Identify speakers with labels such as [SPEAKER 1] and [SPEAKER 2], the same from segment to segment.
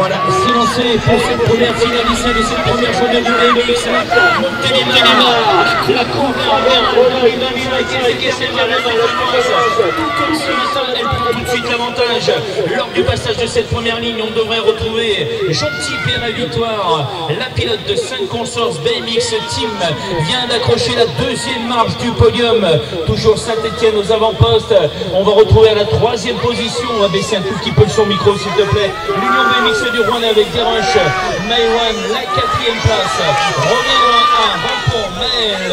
[SPEAKER 1] Voilà, c'est lancé pour cette première finaliste de cette première journée du BMX. La courbe envers Romain qui essaie de la pointe. Tout comme ce matin, elle prend tout de suite l'avantage. Lors du passage de cette première ligne, on devrait retrouver Jean-Type et la victoire. La pilote de 5 consorces BMX Team vient d'accrocher la deuxième marche du podium. Toujours Saint-Etienne aux avant-postes. On va retrouver à la troisième position. On va baisser un tout petit peu le son micro s'il te plaît. L'Union BMX du Rwanda avec Desroches, Maïwan, la 4e place. Revient à Rampon, Maël.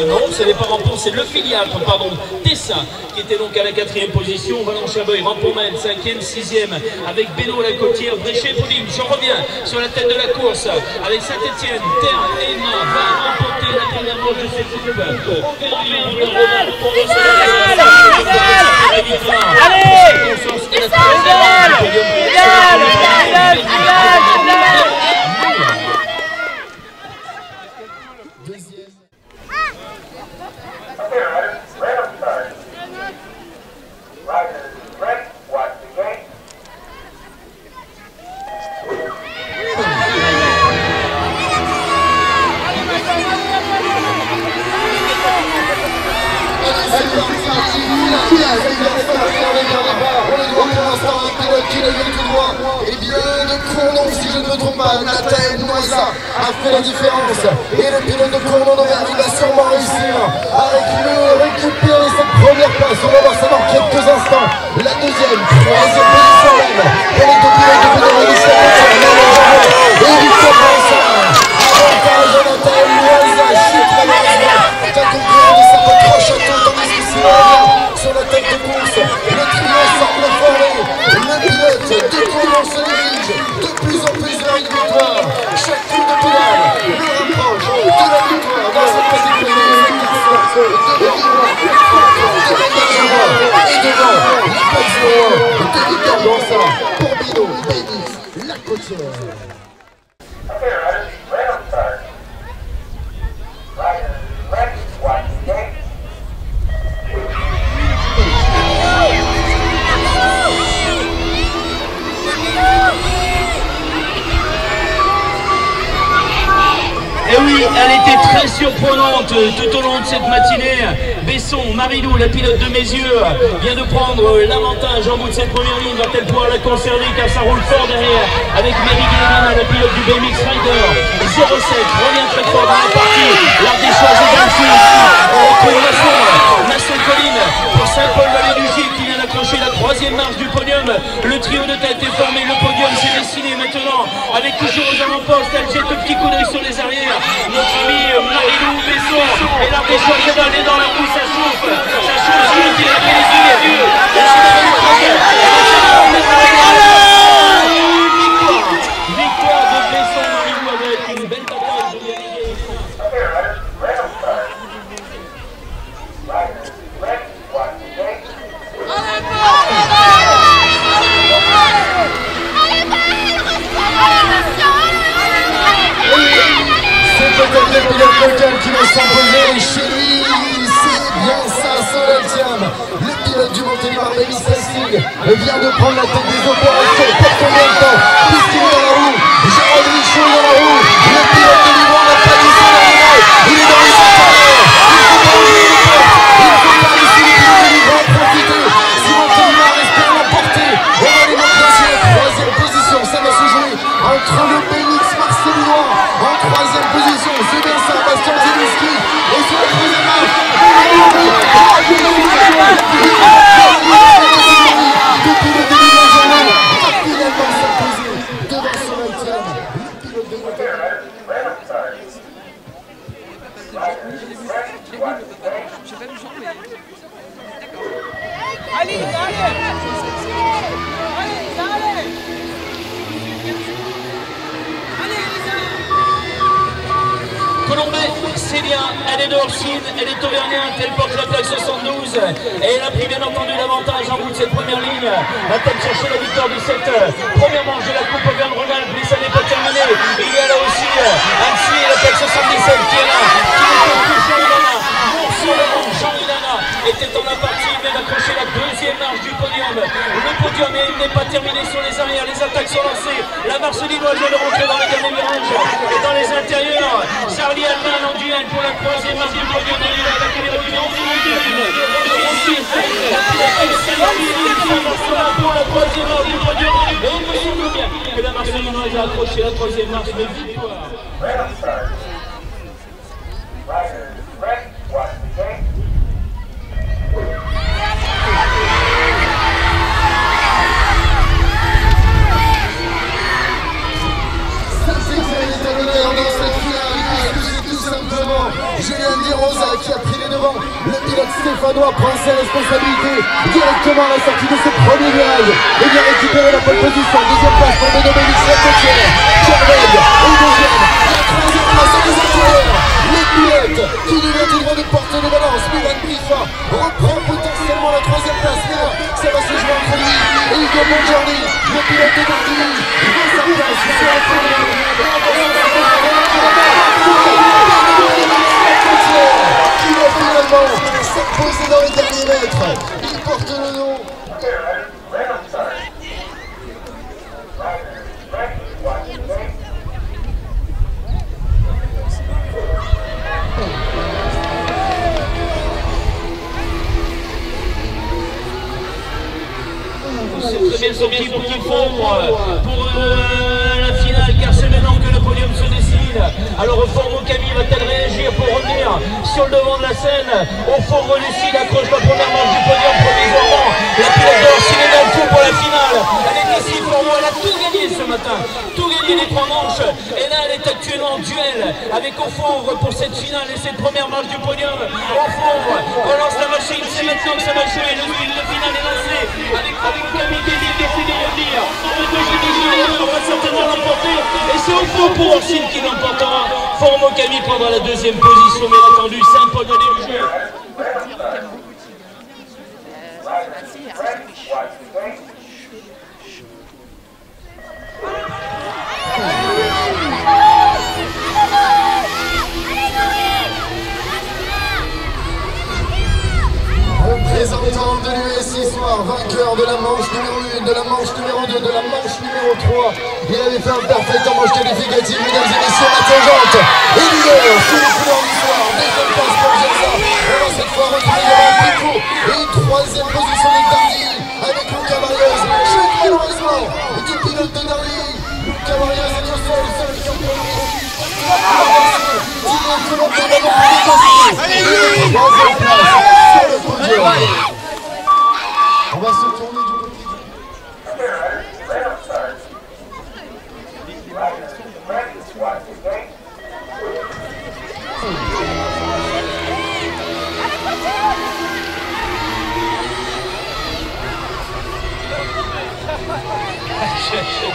[SPEAKER 1] Non, ce n'est pas Rampon, c'est le filiatre, pardon, Tessa, qui était donc à la 4e position. Valence Chaboy, Rampon, Maël, 5e, 6e, avec Bénaud, la Côtière, Bréchet, Pauline. Je reviens sur la tête de la course avec Saint-Etienne. Terre Emma va remporter la première manche de cette coupe.
[SPEAKER 2] La taille de Noisa a fait la différence et le pilote de Cournon il va sûrement réussir à récupérer cette première place. On va voir ça dans quelques instants. La deuxième, troisième position même pour les deux pilotes de Bénédicte et Victor Vincent. Avantage à la taille de Noisa, chute malheureusement. T'as compris, on s'en pas trop château tandis que c'est sur la tête de course. Le trio semble formé. Le pilote de Cournon se dirige de plus en plus vers une victoire. Chaque coup de pédale le rapproche de la victoire dans cette petite pédale. Et devant la passe de Victor Vincent pour Bénaud, Bénix, la Côtière.
[SPEAKER 1] Et oui, elle était très surprenante tout au long de cette matinée. Besson, Marilou, la pilote de mes yeux, vient de prendre l'avantage en bout de cette première ligne. Va-t-elle pouvoir la conserver car ça roule fort derrière avec Mary Guérin, la pilote du BMX Rider. 07 revient très fort dans la partie. L'Ardéchoise est dans le sud ici. On retrouve Nasson Colline pour Saint-Paul-Vallée-du-Gilles qui vient d'accrocher la troisième marche du podium. Le trio de tête est formé, le podium s'est dessiné maintenant avec toujours aux avant-postes. Elle jette un petit coup d'œil sur les arrières. Notre ami Marilou Besson et l'Ardéchoise est allée dans la roue, ça chauffe, il a fait les yeux. Victoire de Besson, Marilou avec une belle bataille.
[SPEAKER 2] Peut-être le pilote local qui va s'imposer chez lui, c'est bien ça, Solaltiam. Le pilote du Montélimar BMX Racing vient de prendre la tête des opérations. Pour combien de temps? Puisqu'il est dans la roue, Gérald Michaud est dans la roue. Le pilote de Liban n'a pas dit son arrivée. Il est dans les intérieurs. Il ne faut pas laisser les pilotes de Liban profiter. Si Montélimar espère l'emporter, on va les montrer sur la troisième position. Ça va se jouer entre le BMX Marcelinois en troisième position. C'est bien ça, Bastien Zielinski. Et sur la troisième marche, depuis le début de la journée, a finalement s'imposé devant son Altiam, le pilote de moteur.
[SPEAKER 3] J'ai pas vu Jean, mais... D'accord. Allez, allez.
[SPEAKER 1] Colombet, c'est bien, elle est d'origine, elle est auvergnate, elle porte la plaque 72 et elle a pris bien entendu l'avantage en bout de cette première ligne. Va-t-elle chercher la victoire de cette première manche de la Coupe Auvergne-Rhône-Alpes, mais ça n'est pas terminé. Il y a là aussi Annecy et la plaque 77 qui est là, qui est contre Jean-Ilana. Jean-Ilana était en la partie, il vient d'accrocher la deuxième marche du podium. Le podium podium et il n'est pas terminé sur les arrières. Les attaques sont lancées. La marche lilloise vient de rentrer dans les derniers virages. Et dans les intérieurs, Charlie Alman en duel pour la troisième marche du podium. Il va attaquer les reculants. Pour la troisième marche du podium. Et il me semble bien que la marche lilloise a accroché la troisième marche de victoire.
[SPEAKER 2] Julien Di Rosa qui a pris les devants. Le pilote stéphanois prend ses responsabilités directement à la sortie de ce premier virage et vient récupérer la pole position. Deuxième place pour Dominique Saint-Etienne. Gervais est deuxième. La troisième place à des intérieurs. Les pilotes qui lui vient tout droit de porte de balance. Milan Brifa reprend potentiellement la troisième place. Mais là, ça va se jouer entre lui et Hugo Mongiorni, le pilote de Gardini. Il met sa place sur la première. Qui va finalement s'imposer dans les derniers mètres. Il porte le nom.
[SPEAKER 1] C'est très bien sorti pour qu'il fombre pour la finale, car c'est maintenant que le podium se décide. Alors Formo Camille va-t-elle réagir pour revenir sur le devant de la scène? Au Formo décide, accroche la première marche du podium provisoirement. La pilote d'or Sénégal fou pour la finale. Elle est ici, Formo, elle a tout gagné ce matin, tout gagné les 3 manches. Et là, elle est actuellement en duel avec Aufovre pour cette finale et cette première marche du podium. Aufovre relance la machine, c'est maintenant que ça va jouer. Le final est lancé avec Camille qui décide de revenir. On va certainement l'emporter. Et c'est Aufovre pour Orsine qui l'emportera. Formo Camille prendra la deuxième position, bien entendu. Saint-Paul de Léluger.
[SPEAKER 2] Représentant de l'US ce soir, vainqueur de la manche numéro 1, de la manche numéro 2, de la manche numéro 3. Il avait fait un parfait en manche qualificative, mesdames et messieurs, la tangente. Et leader sous les couleurs du soir, deuxième place pour Gerza. On va cette fois retrouver devant Pico. Et une troisième position de Dardy avec Luca Marios. Chute malheureusement du pilote de Dardy. Luca Marios est au sol, seul champion de on va se tourner du côté.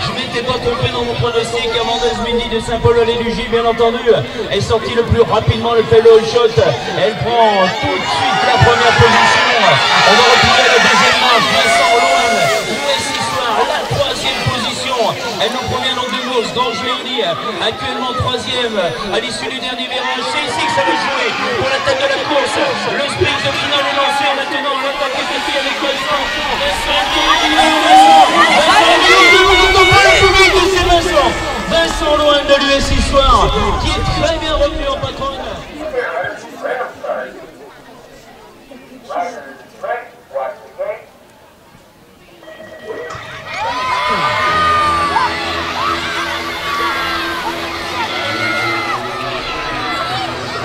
[SPEAKER 1] Je m'étais pas trompé dans mon pronostic. Amandaise Mini de Saint-Paul-de-Lélugie, bien entendu, est sortie le plus rapidement le fellow shot. Elle prend tout de suite la première position. On va retrouver la deuxième marche. Vincent Loin, l'US Histoire, la troisième position. Elle nous provient donc de Bourse, Gange Léonie, actuellement troisième à l'issue du dernier virage. C'est ici que ça va jouer pour la tête de la course. Le sprint de finale est lancé maintenant. L'attaque est faite avec Vincent. Vincent Loin de l'US Histoire, qui est très bien revenu en patronne.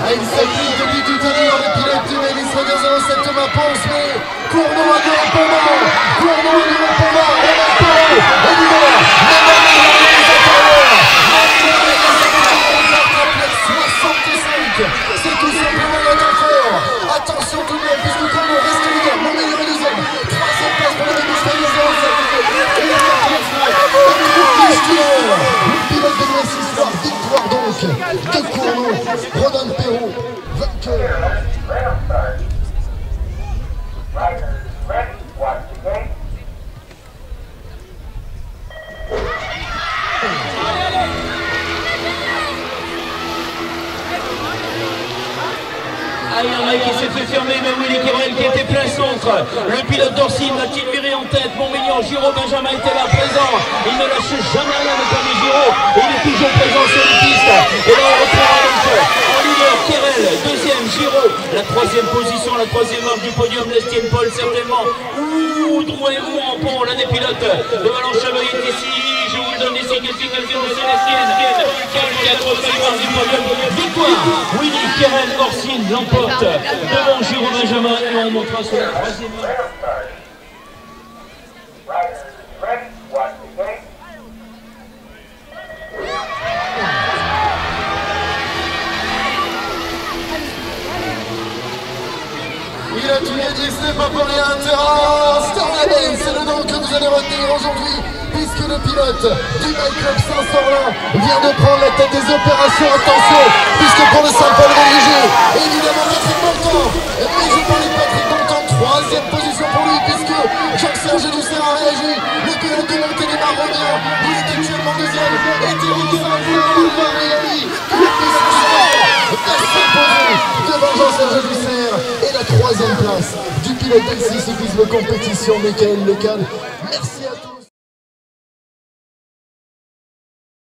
[SPEAKER 2] Il s'applique depuis tout à l'heure, le pilote du Mélis Regazzano, cette ma pense, mais Cournot a du répondant, Cournot a du répondant, on a Toro, et leader, les intérieurs, 65, c'est tout simplement notre fort. Attention tout le monde, puisque Cournot reste leader, mon meilleur est deuxième, troisième place pour le Mélis Regazzano, et la quatrième le pilote de l'US Histoire, victoire donc de Cournot, Ronan Perrault, vainqueur.
[SPEAKER 1] Ah, il y en a qui s'est fait fermer, mais Willy Querel qui était plein centre. Le pilote d'Orsine l'a-t-il viré en tête? Montmillon, Giraud Benjamin était là présent. Il ne lâche jamais rien, le premier Giraud. Il est toujours présent sur les pistes. Et là, on retrouvera donc en leader Querel, deuxième Giraud. La troisième position, la troisième marche du podium, l'Estienne Paul certainement. Ouh, Drouet ou Ampon, l'un des pilotes de Valence-Chevalier est ici. Je vous le donne ici, qualification de Célestine. Quelle marche du podium. Victoire, Willy Querel Orsine l'emporte devant Giraud Benjamin et on montera sur la troisième marche.
[SPEAKER 2] Il a tout dit, ce n'est pas pour rien, terrain Starlaben, c'est le nom que vous allez retenir aujourd'hui, puisque le pilote du nightclub Saint-Sorlin vient de prendre la tête des opérations. Attention, puisque pour le Saint-Paul Rédigé, évidemment Patrick Bontemps, mais je parlais de Patrick Bontemps, troisième position pour lui, puisque Jean-Serge Dussert a réagi, le pilote de Montélimar revient, il est actuellement deuxième, et Thierry Saint-Paul va réagir, devant Jean-Serge Dussert, et la troisième place du pilote d'Exis Cyclisme Compétition, Michael Lecal. Merci à tous.